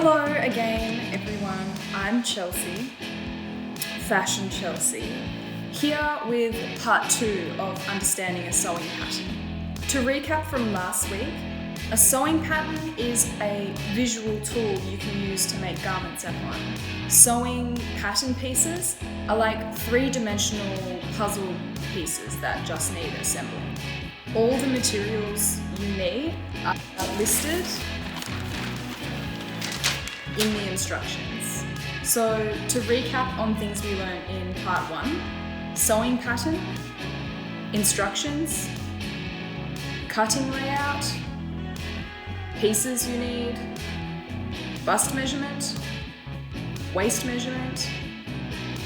Hello again, everyone. I'm Chelsea, Fashion Chelsea, here with part 2 of understanding a sewing pattern. To recap from last week, a sewing pattern is a visual tool you can use to make garments at home. Sewing pattern pieces are like three-dimensional puzzle pieces that just need assembling. All the materials you need are listed in the instructions. So to recap on things we learned in part 1, sewing pattern, instructions, cutting layout, pieces you need, bust measurement, waist measurement,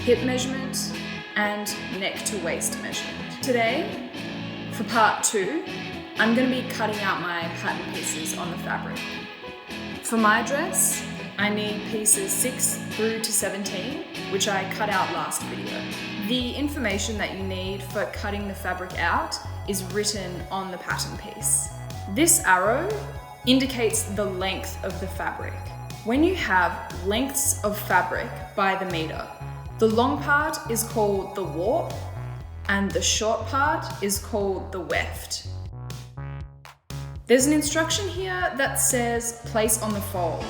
hip measurement, and neck to waist measurement. Today, for part 2, I'm going to be cutting out my pattern pieces on the fabric. For my dress, I need pieces 6 through to 17, which I cut out last video. The information that you need for cutting the fabric out is written on the pattern piece. This arrow indicates the length of the fabric. When you have lengths of fabric by the meter, the long part is called the warp and the short part is called the weft. There's an instruction here that says place on the fold.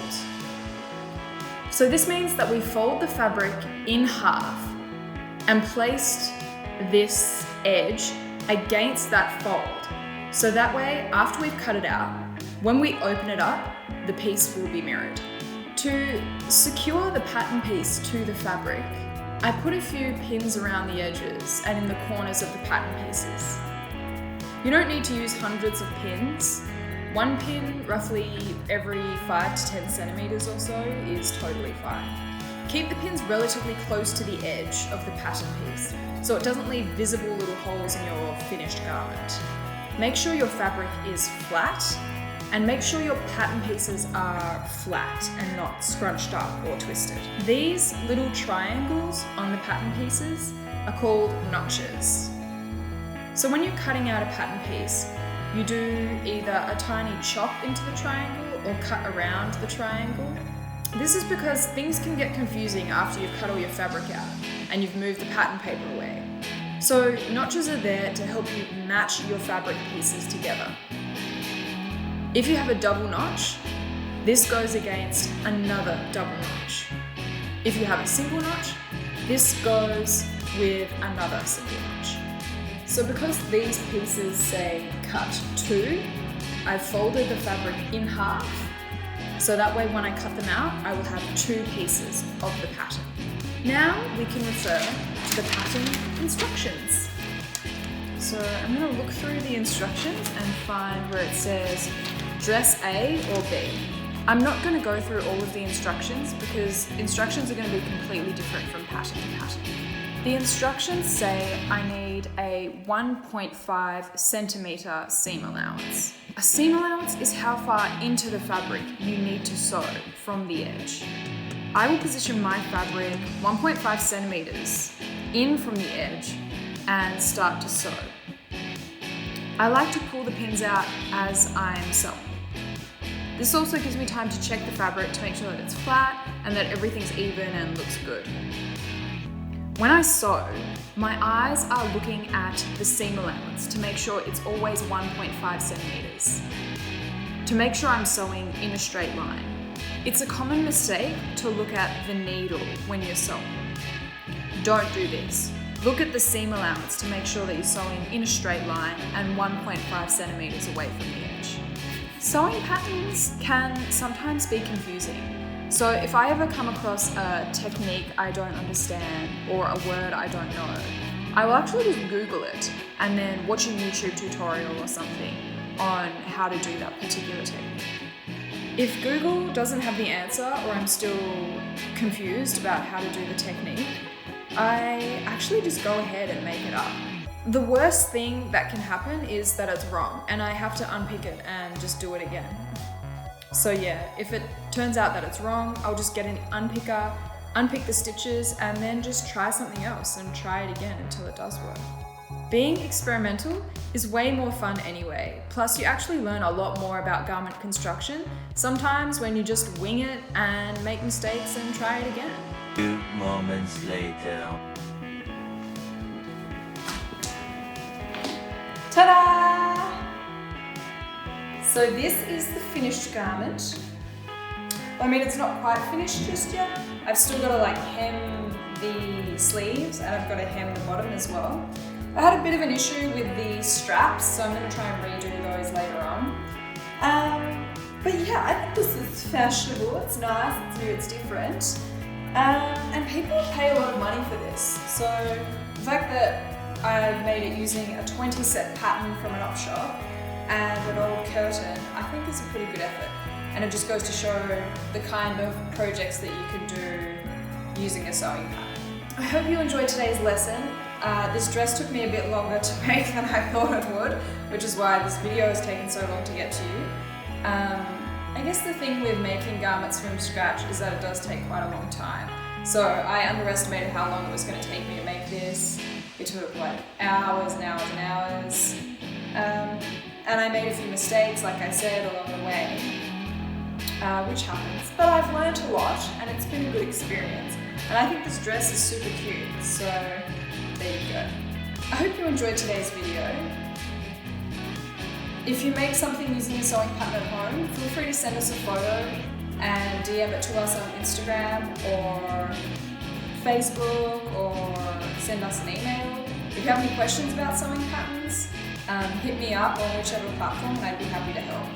So this means that we fold the fabric in half and placed this edge against that fold. So that way, after we've cut it out, when we open it up, the piece will be mirrored. To secure the pattern piece to the fabric, I put a few pins around the edges and in the corners of the pattern pieces. You don't need to use hundreds of pins. One pin, roughly every 5 to 10 centimeters or so, is totally fine. Keep the pins relatively close to the edge of the pattern piece, so it doesn't leave visible little holes in your finished garment. Make sure your fabric is flat, and make sure your pattern pieces are flat and not scrunched up or twisted. These little triangles on the pattern pieces are called notches. So when you're cutting out a pattern piece, you do either a tiny chop into the triangle or cut around the triangle. This is because things can get confusing after you've cut all your fabric out and you've moved the pattern paper away. So notches are there to help you match your fabric pieces together. If you have a double notch, this goes against another double notch. If you have a single notch, this goes with another single notch. So because these pieces say cut 2, I've folded the fabric in half, so that way when I cut them out, I will have 2 pieces of the pattern. Now we can refer to the pattern instructions. So I'm going to look through the instructions and find where it says dress A or B. I'm not going to go through all of the instructions because instructions are going to be completely different from pattern to pattern. The instructions say I need a 1.5 centimeter seam allowance. A seam allowance is how far into the fabric you need to sew from the edge. I will position my fabric 1.5 centimeters in from the edge and start to sew. I like to pull the pins out as I'm sewing. This also gives me time to check the fabric to make sure that it's flat and that everything's even and looks good. When I sew, my eyes are looking at the seam allowance to make sure it's always 1.5 centimeters. To make sure I'm sewing in a straight line. It's a common mistake to look at the needle when you're sewing. Don't do this. Look at the seam allowance to make sure that you're sewing in a straight line and 1.5 centimeters away from the edge. Sewing patterns can sometimes be confusing. So if I ever come across a technique I don't understand or a word I don't know, I will actually just Google it and then watch a YouTube tutorial or something on how to do that particular technique. If Google doesn't have the answer or I'm still confused about how to do the technique, I actually just go ahead and make it up. The worst thing that can happen is that it's wrong and I have to unpick it and just do it again. So yeah, if it turns out that it's wrong, I'll just get an unpicker, unpick the stitches, and then just try something else and try it again until it does work. Being experimental is way more fun anyway. Plus, you actually learn a lot more about garment construction, sometimes when you just wing it and make mistakes and try it again. 2 moments later. Ta-da! So this is the finished garment. I mean, it's not quite finished just yet. I've still got to like hem the sleeves and I've got to hem the bottom as well. I had a bit of an issue with the straps, so I'm going to try and redo those later on. But yeah, I think this is fashionable, it's nice, it's new, it's different. And people pay a lot of money for this. So the fact that I made it using a 20 set pattern from an op shop and an old curtain, I think is a pretty good effort. And it just goes to show the kind of projects that you can do using a sewing pattern. I hope you enjoyed today's lesson. This dress took me a bit longer to make than I thought it would, which is why this video has taken so long to get to you. I guess the thing with making garments from scratch is that it does take quite a long time. So I underestimated how long it was going to take me to make this. It took like hours and hours and hours. And I made a few mistakes, like I said, along the way, which happens. But I've learned a lot and it's been a good experience. And I think this dress is super cute, so there you go. I hope you enjoyed today's video. If you make something using a sewing pattern at home, feel free to send us a photo and DM it to us on Instagram or Facebook, or send us an email. If you have any questions about sewing patterns, hit me up on whichever platform and I'd be happy to help.